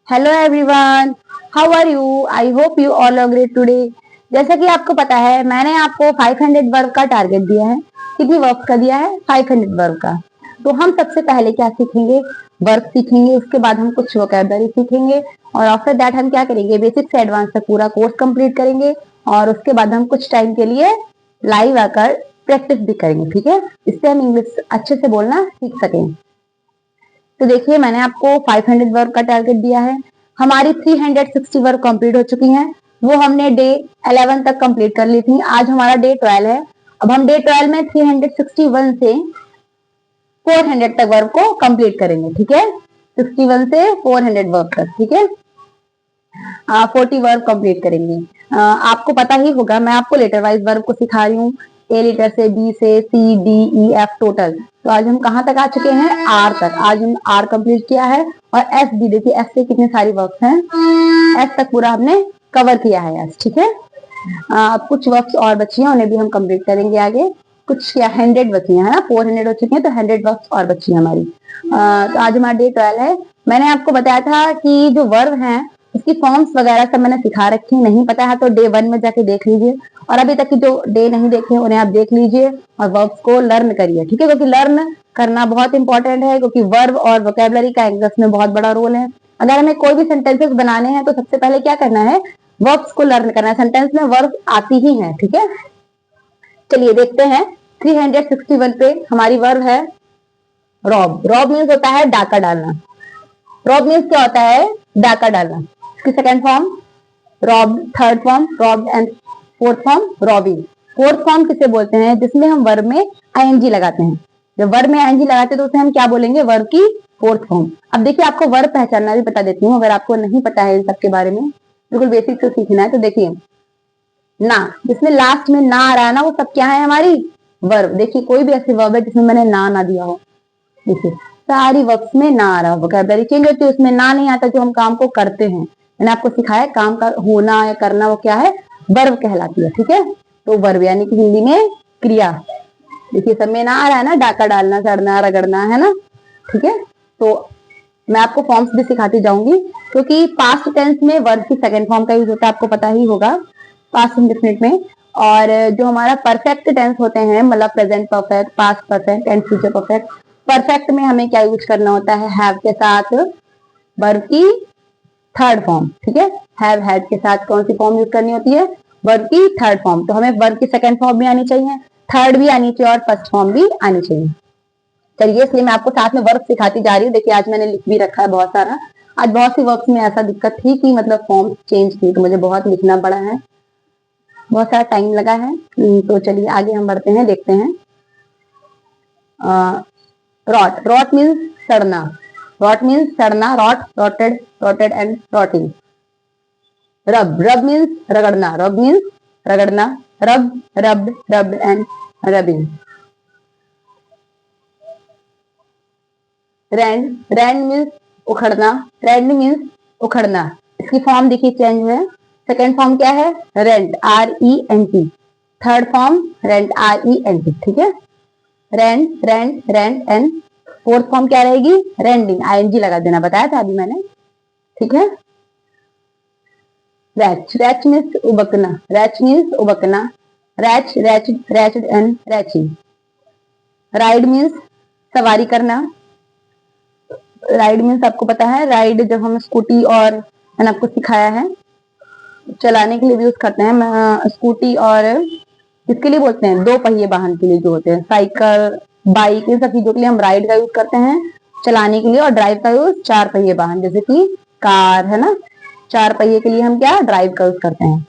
Hello everyone, how are you? I hope you all are great today. जैसा कि आपको पता है, मैंने आपको 500 वर्ब का टारगेट दिया है। कितनी वर्ब का दिया है? 500 वर्ब का। तो हम सबसे पहले क्या सीखेंगे? वर्ब सीखेंगे, उसके बाद हम कुछ वोकैबुलरी सीखेंगे और आफ्टर दैट हम क्या करेंगे? बेसिक से एडवांस तक पूरा कोर्स कंप्लीट करेंगे और उसके बाद हम कुछ टाइम के लिए लाइव आकर प्रैक्टिस भी करेंगे, ठीक है? इससे हम इंग्लिश अच्छे से बोलना सीख सकें। तो देखिए, मैंने आपको 500 वर्क का टारगेट दिया है। हमारी 360 वर्क कंप्लीट हो चुकी हैं। वो हमने डे 11 तक कंप्लीट कर ली थी। आज हमारा डे 12 है। अब हम डे 12 में 361 से 400 तक वर्क को कंप्लीट करेंगे, ठीक है? 61 से 400 वर्क तक, ठीक है? 40 वर्ब कंप्लीट करेंगे। आपको पता ही होगा, मैं आपको लेटर वाइज वर्ब को सिखा रही हूँ। ए लेटर से, बी से, सी, डी, ई, एफ टोटल। तो आज हम कहाँ तक आ चुके हैं? आर तक। आज हम आर कंप्लीट किया है और एस भी देखिए, एस से कितने सारी वर्ब्स हैं। एस तक पूरा हमने कवर किया है आज, ठीक है? अब कुछ वर्ब्स और बची हैं, उन्हें भी हम कंप्लीट करेंगे आगे। कुछ क्या 100 बची है ना, 400 हो चुके हैं, तो 100 वर्ब्स और बची है हमारी। तो आज हमारा डे 12 है। मैंने आपको बताया था कि जो वर्ब हैं उसकी फॉर्म्स वगैरह सब मैंने सिखा रखी है। नहीं पता है तो डे 1 में जाके देख लीजिए, और अभी तक की जो डे नहीं देखे उन्हें आप देख लीजिए और वर्ब्स को लर्न करिए, ठीक है? क्योंकि लर्न करना बहुत इंपॉर्टेंट है, क्योंकि वर्ब और वोकेबलरी का इंग्लिश में बहुत बड़ा रोल है। अगर हमें कोई भी सेंटेंसेस बनाने हैं तो सबसे पहले क्या करना है? वर्ब्स को लर्न करना है। सेंटेंस में वर्ब आती ही है, ठीक है? चलिए देखते हैं। 361 पे हमारी वर्ब है रॉब। रॉब मीन्स होता है डाका डालना। रॉब मीन्स क्या होता है? डाका डालना। इसकी second form rob, third form rob and fourth form robbing. Fourth form किसे बोलते हैं? जिसमें हम वर्ब में आईएनजी लगाते हैं। जब वर्ब में आईएनजी लगाते हैं तो उसे हम क्या बोलेंगे? वर्ब की फोर्थ फॉर्म। अब देखिए, आपको वर्ब पहचानना भी बता देती हूँ, अगर आपको नहीं पता है इन सब के बारे में, बिल्कुल बेसिक से सीखना है। तो देखिए, ना, जिसमें लास्ट में ना आ रहा है ना, वो सब क्या है? हमारी वर्ब। देखिए, कोई भी ऐसी वर्ब है जिसमें मैंने ना दिया हो, देखिए सारी वर्ब्स में ना आ रहा हो। वोकैबुलरी चेंज होती है, उसमें ना नहीं आता जो हम काम को करते हैं। मैंने आपको सिखाया काम का होना या करना, वो क्या है? वर्ब कहलाती है, ठीक है? तो वर्ब यानी कि हिंदी में क्रिया। देखिए, सब में ना आ रहा है ना, डाका डालना, सड़ना, रगड़ना, है ना? ठीक है? तो मैं आपको फॉर्म्स भी सिखाती जाऊंगी, क्योंकि पास्ट टेंस में वर्ब की सेकंड फॉर्म का यूज होता है, आपको पता ही होगा, पास्ट इंडेफिनिट में। और जो हमारा परफेक्ट टेंस होते हैं, मतलब present perfect, past perfect and future perfect. Perfect में हमें क्या यूज करना होता है? हैव के साथ वर्ब की थर्ड फॉर्म, ठीक है? हैव, हैड के साथ कौन सी फॉर्म यूज करनी होती है? वर्ब की थर्ड फॉर्म। तो हमें वर्ब की सेकंड फॉर्म भी आनी चाहिए, थर्ड भी आनी चाहिए और फर्स्ट फॉर्म भी आनी चाहिए। चलिए, इसलिए मैं आपको साथ में वर्ब सिखाती जा रही हूँ। देखिए, आज मैंने लिख भी रखा है बहुत सारा। आज बहुत सी वर्ब्स में ऐसा दिक्कत थी कि मतलब फॉर्म चेंज थी, तो मुझे बहुत लिखना पड़ा है, बहुत सारा टाइम लगा है। तो चलिए आगे हम बढ़ते हैं, देखते हैं। रॉट, रॉट मीन्स सड़ना। रॉट मीन्स सड़ना, rot, rotted, rotted and rotting. Rub, rub means रगड़ना। रब मीन्स रगड़ना। Rub, rubbed, rubbed and rubbing. Rend, rend means उखड़ना। रैंड मीन्स उखड़ना। इसकी फॉर्म देखिए चेंज है। सेकेंड फॉर्म क्या है? Rent, RENT। Third form rent, RENT, ठीक है? Rent, rent, rent and fourth form क्या रहेगी? रेंडिंग, ING लगा देना, बताया था अभी मैंने, ठीक है? रैच, रैच मीन्स उबकना। रैच मीन्स उबकना। Retch, retched, retched and retching. Ride means सवारी करना। राइड मीन्स आपको पता है, राइड जब हम स्कूटी, और मैंने आपको सिखाया है, चलाने के लिए भी यूज करते हैं। स्कूटी और इसके लिए बोलते हैं दो पहिए वाहन के लिए जो होते हैं, साइकिल, बाइक, इन सब चीजों के लिए हम राइड का यूज करते हैं चलाने के लिए। और ड्राइव का यूज चार पहिए वाहन, जैसे कि कार, है ना? चार पहिए के लिए हम क्या? ड्राइव का यूज करते हैं।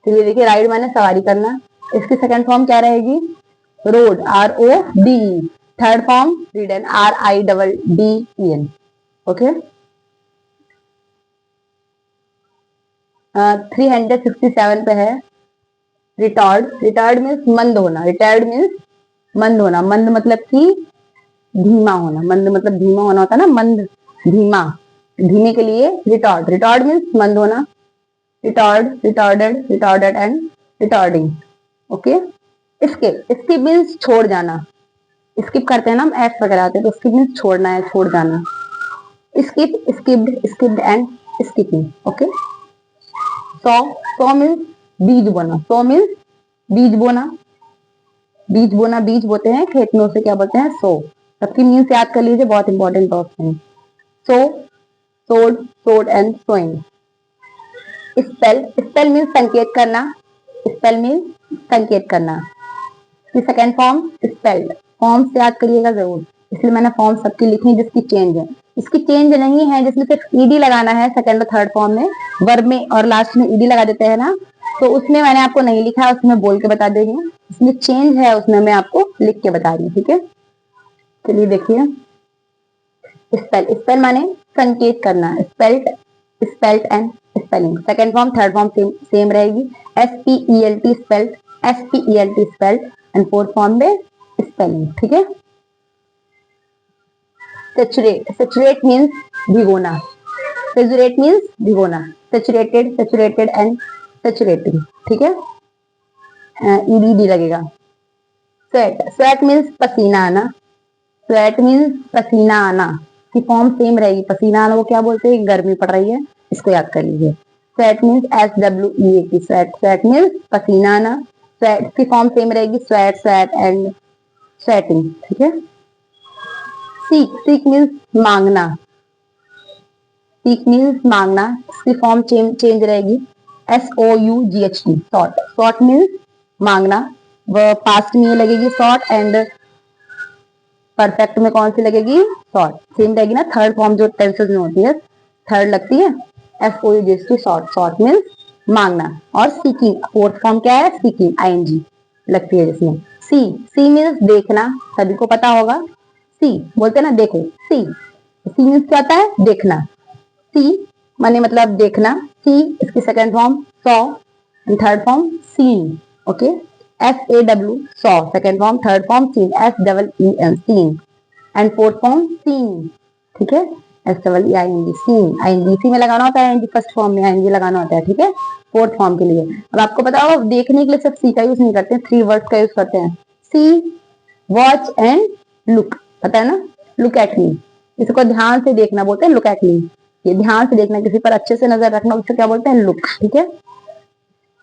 चलिए देखिए, राइड माने सवारी करना। इसकी सेकंड फॉर्म क्या रहेगी? Road, RODE। Third form रीडन, RIDDEN। Okay. 367 पे है रिटार्ड। रिटार्ड मीन्स मंद होना। रिटायर्ड मीन्स मंद होना। मंद मतलब कि धीमा होना। मंद मतलब धीमा होना होता है ना, मंद, धीमा, धीमे के लिए रिटार्ड। रिटार्ड मीन्स मंद होना। Retard, retarded, retarded and retarding. Okay. Skip, skip means छोड़ जाना। स्किप करते हैं ना हम, एफ वगैरह आते हैं, तो स्किप मीन्स छोड़ना है, छोड़ जाना। Skip, skipped, skipped and speaking, okay. Saw, saw means बीज बोना, सॉ मीन्स बीज बोना, बीज बोना, बीज बोते हैं खेत में, उसे क्या बोलते हैं? सो। सबकी मीन्स याद कर लीजिए, बहुत इंपॉर्टेंट टॉपिक है। Sow, sowed, sowed and sowing. Spell, spell means संकेत करना, स्पेल मीन्स संकेत करना। सेकेंड फॉर्म स्पेल्ड, फॉर्म से याद करिएगा जरूर, इसलिए मैंने फॉर्म सबकी लिखी जिसकी चेंज है। इसकी चेंज नहीं है, जिसमें सिर्फ ईडी लगाना है सेकंड और थर्ड फॉर्म में, वर्ब में और लास्ट में ईडी लगा देते हैं ना, तो उसमें मैंने आपको नहीं लिखा है, उसमें बोल के बता देंगे। इसमें चेंज है, उसमें मैं आपको लिख के बता रही हूँ, ठीक है। चलिए देखिए, स्पेल, स्पेल माने संकेत करना, spelt, spelt and spelling. Second form third form same रहेगी, SPELT spelt, SPELT spelt and fourth form में स्पेलिंग, ठीक है। सेचुरेट, सेचुरेट मीन्स भिगोना, सेचुरेट मीन्स भिगोना, सेचुरेटेड, सेचुरेटेड एंड सेचुरेटिंग, ठीक है। ईडी लगेगा। स्वेट, स्वेट मीन्स पसीना आना, स्वेट मीन्स पसीना आना की फॉर्म सेम रहेगी, पसीना आना वो क्या बोलते हैं? गर्मी पड़ रही है, इसको याद कर लीजिए। Sweat means SWEAT, sweat, sweat means पसीना आना, स्वेट की फॉर्म सेम रहेगी, स्वेट, स्वेट एंड स्वेटिंग, ठीक है। सीक, सीक मीन्स मांगना, सीक मीन्स मांगना, इसकी फॉर्म चेंज रहेगी, SOUGHT, सॉट, सॉट मीन्स मांगना, वो पास्ट में लगेगी सॉट एंड परफेक्ट में कौन सी लगेगी? सॉट, सेम रहेगी ना, थर्ड फॉर्म जो टेंसेस में होती है थर्ड लगती है, SOUGHT, सॉट, सॉट मीन्स मांगना। और सीकिंग, फोर्थ फॉर्म क्या है? सीकिंग, ING लगती है जिसमें। सी, सी मीन्स देखना, सभी को पता होगा, सी बोलते हैं ना, देखो, सी, सी मीन्स क्या होता है? देखना, सी माने मतलब देखना, सी इसकी second form saw, third form seen, okay. SAW saw, second form, third form seen, SEEN seen and fourth form seen, ठीक है। SEEING सीन, ING सी में लगाना होता है, ING फर्स्ट फॉर्म में ING लगाना होता है, ठीक है, फोर्थ फॉर्म के लिए। अब आपको पता होगा देखने के लिए सिर्फ सी का यूज नहीं करते, 3 वर्ड्स का यूज करते हैं, सी, वॉच एंड लुक, पता है ना, लुक एट मी, इसको ध्यान से देखना बोलते हैं, लुक एट मी, ये ध्यान से देखना, किसी पर अच्छे से नजर रखना, उससे क्या बोलते हैं? लुक, ठीक है।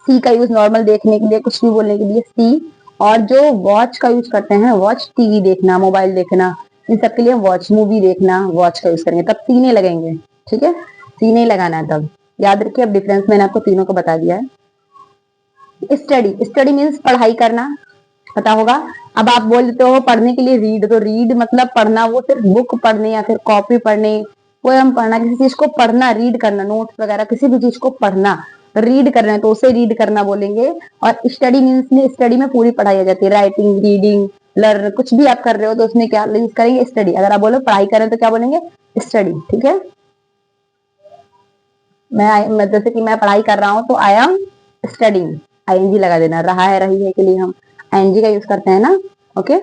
सी का यूज नॉर्मल देखने के लिए, कुछ भी बोलने के लिए सी, और जो वॉच का यूज करते हैं, वॉच टीवी देखना, मोबाइल देखना, इन सब के लिए वॉच, मूवी देखना, वॉच का यूज करेंगे, तब सी नहीं लगेंगे, ठीक है, सी नहीं लगाना है तब, याद रखिए। अब डिफरेंस मैंने आपको तीनों को बता दिया है। स्टडी, स्टडी मीन्स पढ़ाई करना, पता होगा। अब आप बोल देते हो पढ़ने के लिए रीड, तो रीड मतलब पढ़ना, वो सिर्फ बुक पढ़ने या फिर कॉपी पढ़ने, पोएम पढ़ना, किसी चीज को पढ़ना, रीड करना, नोट्स वगैरह किसी भी चीज को पढ़ना, रीड करना है तो उसे रीड करना बोलेंगे। और स्टडी मीन्स में, स्टडी में पूरी पढ़ाई आ जाती है, राइटिंग, रीडिंग, लर्न, कुछ भी आप कर रहे हो तो उसमें क्या यूज करेंगे? स्टडी। अगर आप बोलो पढ़ाई कर रहे हो तो क्या बोलेंगे? स्टडी, ठीक है। मैं जैसे कि मैं पढ़ाई कर रहा हूँ तो आई एम स्टडिंग, ING लगा देना, रहा है, रही है के लिए हम ING का यूज करते हैं ना, okay.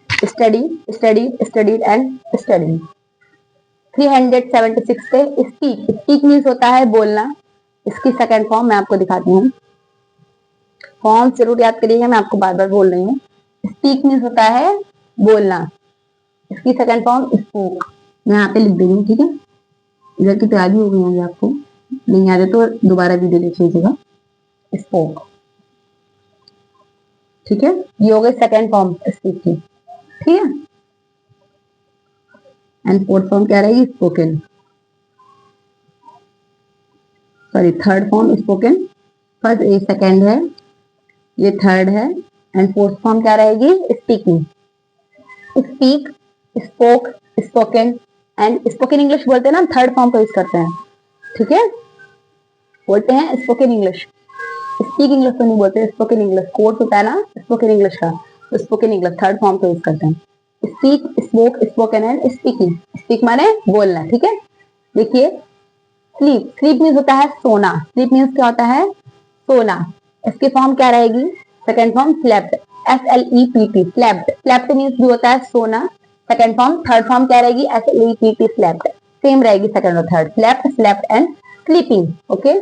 Study, study, studied and studying. 376 पे स्पीक, स्पीक मीन्स होता है बोलना, इसकी सेकंड फॉर्म मैं आपको दिखाती हूँ, फॉर्म जरूर याद करिएगा, मैं आपको बार बार बोल रही हूँ। स्पीक मीन्स होता है बोलना, इसकी सेकंड फॉर्म स्पोक, मैं यहाँ पे लिख दे रही हूँ, ठीक है। इधर की तैयारी हो गई होगी आपको, नहीं आ रहे तो दोबारा वीडियो देख लीजिएगा। स्पोक, ठीक है, ये हो गई सेकंड फॉर्म स्पीक की, ठीक है। एंड फोर्थ फॉर्म क्या रहेगी? Spoken, sorry third form spoken, first ये सेकंड है, ये थर्ड है, एंड फोर्थ फॉर्म क्या रहेगी? Speaking. Speak, spoke, spoken and spoken English बोलते हैं ना, थर्ड फॉर्म का यूज करते हैं, ठीक है, बोलते हैं स्पोकन इंग्लिश, स्पीक इंग्लिश तो नहीं बोलते, स्पोकन इंग्लिश कोर्स होता है ना स्पोकन इंग्लिश का, तो स्पोकन इंग्लिश थर्ड फॉर्म का यूज करते हैं। Speak, spoke, spoken and speaking. Speak माने बोलना, ठीक है। देखिए स्लीप, स्लीप मीन्स होता है सोना, स्लीप मीन्स क्या होता है? सोना, इसकी फॉर्म क्या रहेगी? Second form slept, SLEPT, slept, slept means भी होता है सोना, सेकेंड फॉर्म, थर्ड फॉर्म क्या रहेगी? SLEPT, स्लेप्ट, सेम रहेगी सेकेंड और third, slept, slept and sleeping, okay.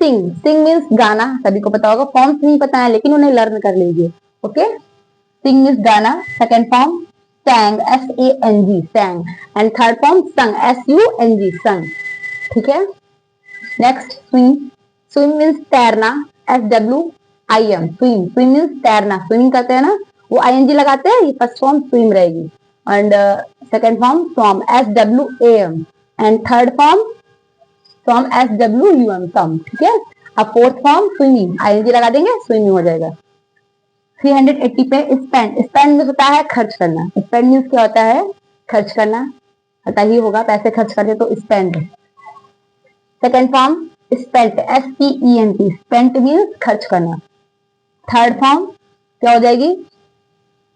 Sing, sing means गाना, सभी को पता होगा, फॉर्म्स नहीं पता है लेकिन उन्हें लर्न कर लीजिए, ओके। सिंग मीन्स गाना, second form sang, SANG, sang, and third form sung, SUNG, sung, ठीक है। नेक्स्ट स्विम, स्विम मीन्स तैरना, SWIM, स्विम, स्विम मीन्स तैरना, स्विमिंग करते हैं ना, वो ING लगाते हैं, ये फर्स्ट फॉर्म स्विम रहेगी। And second form swam, SWAM, and third form swum, SWUM, swum, ठीक है। अब फोर्थ फॉर्म स्विमिंग, ING लगा देंगे, स्विमिंग हो जाएगा। 380 पे स्पेंड, स्पेंड मीन्स होता है खर्च करना, स्पेंड मीन्स क्या होता है, खर्च करना, पता ही होगा, पैसे खर्च करते तो spend. Second form spent, SPENT, spent means खर्च करना। थर्ड फॉर्म क्या हो जाएगी,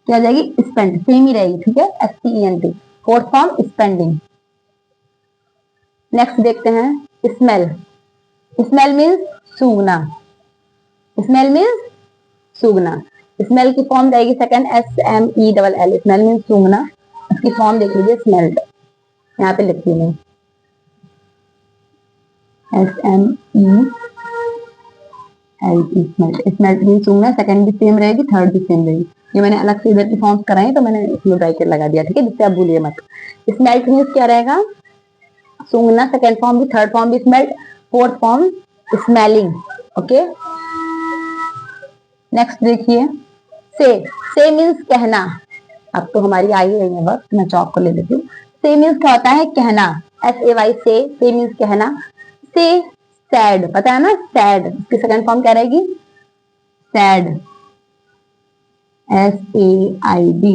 क्या हो जाएगी, स्पेंड, सेम ही रहेगी, ठीक है, SPENT। Fourth form spending. Next देखते हैं स्मेल, स्मेल मीन्स सूंघना, स्मेल मीन्स सूंघना। स्मेल की फॉर्म रहेगी सेकंड SMELL, स्मेल मीन्स सूंघना, इसकी फॉर्म देख लीजिए स्मेल्ड, यहाँ पे लिखती हूँ SMELT, स्मेल्ट, स्मेल्ट मीन्स सूंघना, सेकंड भी सेम रहेगी, थर्ड भी सेम रहेगी। ये मैंने अलग से इधर की फॉर्म्स कराई तो मैंने इसमें ब्रैकेट लगा दिया, ठीक है, जिससे आप भूलिए मत। स्मेल्ट मीन्स क्या रहेगा, सूंघना, सेकंड फॉर्म भी, थर्ड फॉर्म भी smelt, fourth form smelling, okay. Next देखिए से मीन्स कहना, अब तो हमारी आई रही है वक्त, मैं चौक को ले लेती हूँ। से मीन्स क्या होता है, कहना, SAY, से मीन्स कहना। से सैड, पता है ना, सैड, इसकी सेकंड फॉर्म क्या रहेगी, said, SAID,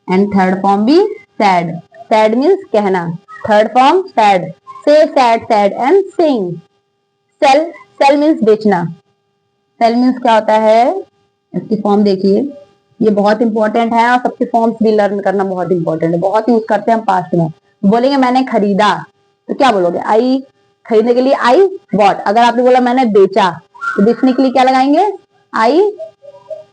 and third form भी सैड, सैड मीन्स कहना, थर्ड फॉर्म सैड, से said, said and sing. Sell, sell means बेचना, सेल मीन्स क्या होता है, इसकी फॉर्म देखिए, ये बहुत इंपॉर्टेंट है और सबके फॉर्म्स भी लर्न करना बहुत इंपॉर्टेंट है, बहुत यूज करते हैं हम पास्ट में। बोलेंगे मैंने खरीदा तो क्या बोलोगे, आई, खरीदने के लिए आई बॉट। अगर आपने बोला मैंने बेचा तो बेचने के लिए क्या लगाएंगे, आई।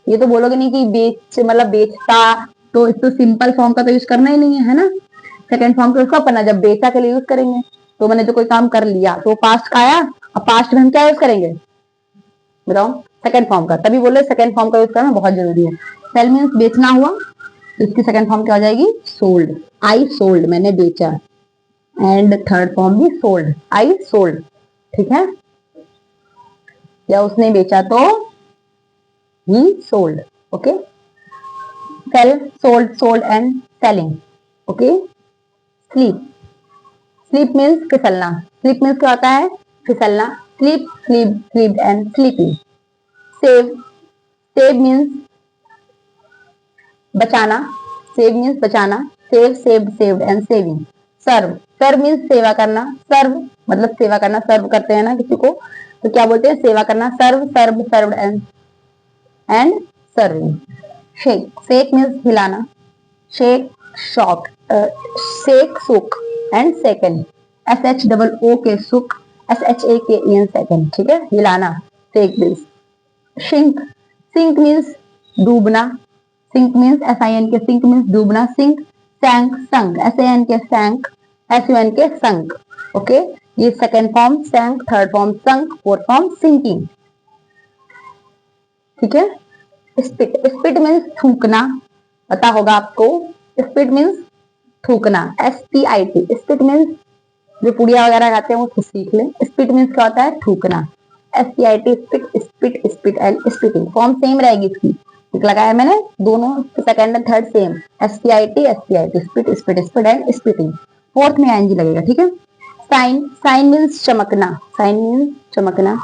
ये तो बोलोगे नहीं कि बेच मतलब बेचता, तो इसको सिंपल फॉर्म का तो यूज करना ही नहीं है, है ना। सेकंड फॉर्म का यूज करना जब बेचा के लिए यूज करेंगे, तो मैंने जो कोई काम कर लिया तो पास्ट का आया, अब पास्ट में हम क्या यूज करेंगे बताओ, सेकंड फॉर्म का, तभी बोले सेकंड फॉर्म का यूज करना बहुत जरूरी है। सेल मीन्स बेचना हुआ, तो इसकी सेकंड फॉर्म क्या हो जाएगी, सोल्ड, आई सोल्ड, मैंने बेचा, एंड थर्ड फॉर्म भी सोल्ड, आई सोल्ड, ठीक है, या उसने बेचा तो ही sold, okay. Sell, sold, sold and selling, okay. Slip, slip means फिसलना, स्लीप मीन्स क्या होता है, फिसलना, slip, slip, slip and slipping. Save, save means बचाना, सेव मीन्स बचाना, save, saved, saved and saving. Serve, serve means सेवा करना, सर्व मतलब सेवा करना, सर्व करते हैं ना किसी को तो क्या बोलते हैं, सेवा करना, serve, serve, served and serving. Shake, shake means हिलाना, shake, shook, shake, shook and second, SHOOK shook, SHAKEN second, ठीक है, हिलाना, shake means. Sink, sink means डूबना, sink means SINK, sink means डूबना, sink, sank, sunk, SANK sank, SUNK sunk, okay. ये second form sank, third form sunk, fourth form sinking, ठीक है। Spit, spit means थूकना, पता होगा आपको, स्पिट मीन्स थूकना, SPIT, स्पिट मीन्स जो पुड़िया वगैरह खाते हैं वो तो सीख ले, स्पिट मीन्स क्या होता है, थूकना, SPIT, spit, spit, spit and spitting, form same रहेगी इसकी, लगाया मैंने दोनों, second and third same, SPIT, SPIT, spit, spit, spit and spitting, fourth में ING लगेगा, ठीक है। साइन, साइन मीन्स चमकना, साइन मीन्स चमकना,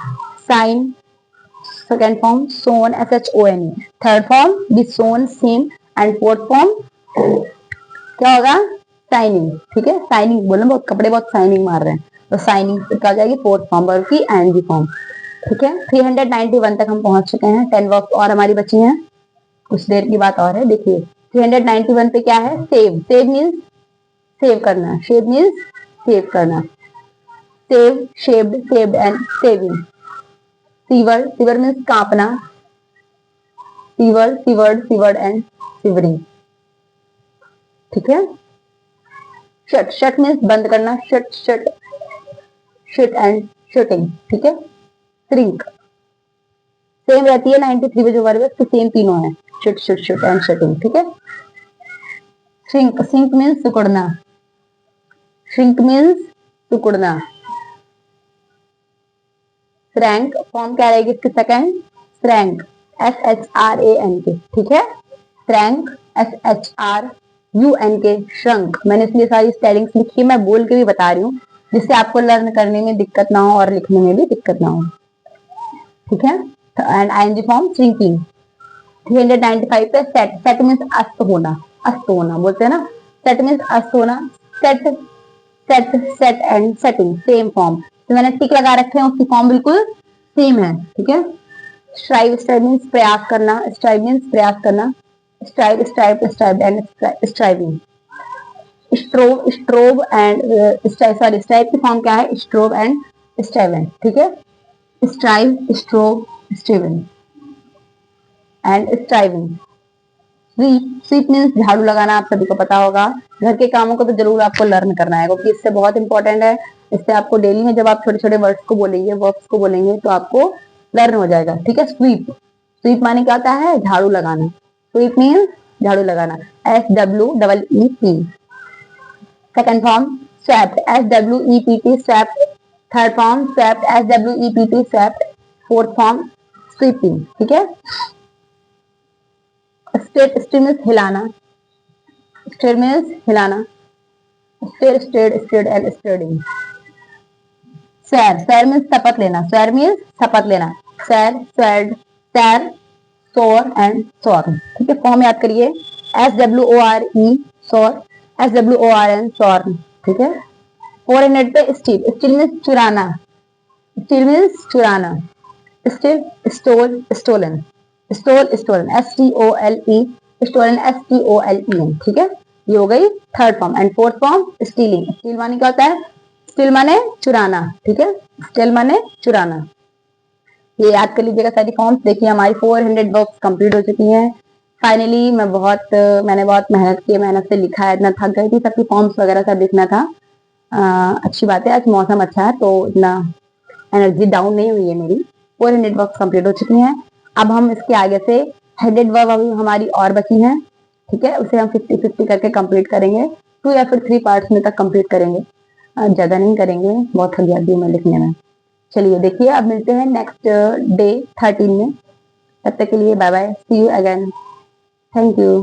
shine, second form shone, SHONE, third form भी shone, same and fourth form क्या होगा, शाइनिंग, ठीक है, शाइनिंग बोलो, बहुत कपड़े बहुत शाइनिंग मार रहे हैं तो शाइनिंग क्या हो जाएगी, फोर्थ फॉर्म वर्ब की ING फॉर्म, ठीक है। 391 तक हम पहुंच चुके हैं, 10 वर्ब्स और हमारी बची हैं, कुछ देर की बात और है, देखिए 391 पे क्या है, सेव, सेव मीन्स सेव करना, शेव मीन्स सेव करना, shave, shaved, shaved and shaving. Shiver, shiver means कांपना, shiver, shivered, shivered and shivering, ठीक है। शट, शट मीन्स बंद करना, shut, shut, shut and shutting, ठीक है। श्रिंक, सेम रहती है 93 में जो वर्ब है, सेम तीनों है, shut, shut, shut and shutting, ठीक है। श्रिंक, श्रिंक मीन्स सिकुड़ना, श्रिंक मीन्स सिकुड़ना, श्रैंक फॉर्म क्या रहेगी इसकी सेकंड, श्रैंक, SHRANK, ठीक है, श्रैंक, SHRUNK, श्रंक। मैंने इसलिए सारी स्पेलिंग्स लिखी, मैं बोल के भी बता रही हूँ जिससे आपको लर्न करने में दिक्कत ना हो और लिखने में भी दिक्कत ना हो, ठीक है। And ING form shrinking. 395 पे सेट, सेट मीन्स अस्त होना, अस्त होना बोलते हैं ना, सेट मीन्स अस्त होना, set, set, set and setting same form, तो मैंने टिक लगा रखे हैं, उसकी फॉर्म बिल्कुल सेम है, ठीक है। स्ट्राइव, स्ट्राइव मीन्स प्रयास करना, स्ट्राइव मीन्स प्रयास करना, strive, strive, strive and striving. Strove, strove and sorry strive की फॉर्म क्या है, स्ट्रोव एंड स्ट्राइवन, ठीक है, strive, strove, striven and striving. Sweep, sweep means झाड़ू लगाना, आप सभी को पता होगा। घर के कामों को तो जरूर आपको लर्न करना है क्योंकि इससे बहुत इंपॉर्टेंट है, इससे आपको डेली में जब आप छोटे छोटे वर्ड्स को बोलेंगे, वर्ब्स को बोलेंगे तो आपको लर्न हो जाएगा, ठीक है। स्वीप, स्वीप माने क्या होता है, झाड़ू लगाना, स्वीप मीन्स झाड़ू लगाना, SWEEP। Second form swept, SWEPT, swept. Third form swept, SWEPT, swept. Fourth form sweeping, ठीक है। स्टेट, स्टेट मीन्स हिलाना, स्टेट मीन्स हिलाना, state, state, state and stating. Swear, swear means शपथ लेना, स्वेर मीन्स शपथ लेना, स्वेर, स्वेर्ड, सैर, सोर एंड सॉर्न, ठीक है। फॉर्म याद करिए, SWORE, सोर, SWORN, सॉर्न, ठीक है। 400 पे स्टील, स्टील मीन्स चुराना, स्टील मीन्स चुराना, steal, stole, stolen, stole, stolen, STOLE, stolen, STOLEN, ठीक है। ये हो गई third form. And fourth form stealing, steal माने क्या होता है, स्टील माने चुराना, ठीक है, स्टील माने चुराना। ये याद कर लीजिएगा सारी फॉर्म्स। देखिए हमारी 400 वर्ब्स कंप्लीट हो चुकी हैं फाइनली। मैंने बहुत मेहनत की, मेहनत से लिखा है, इतना थक गई थी, सबकी फॉर्म्स वगैरह सब लिखना था। अच्छी बात है, आज मौसम अच्छा है तो इतना एनर्जी डाउन नहीं हुई है मेरी। 400 वर्ब्स कंप्लीट हो चुकी हैं। अब हम इसके आगे से हेडेड वर्ब अभी हमारी और बची हैं, ठीक है, उसे हम 50-50 करके कंप्लीट करेंगे, 2 या फिर 3 पार्ट्स में तक कंप्लीट करेंगे, ज्यादा नहीं करेंगे, बहुत थक जाती हूँ मैं लिखने में। चलिए देखिए, अब मिलते हैं नेक्स्ट डे 13 में। तब तक के लिए bye bye, see you again, thank you.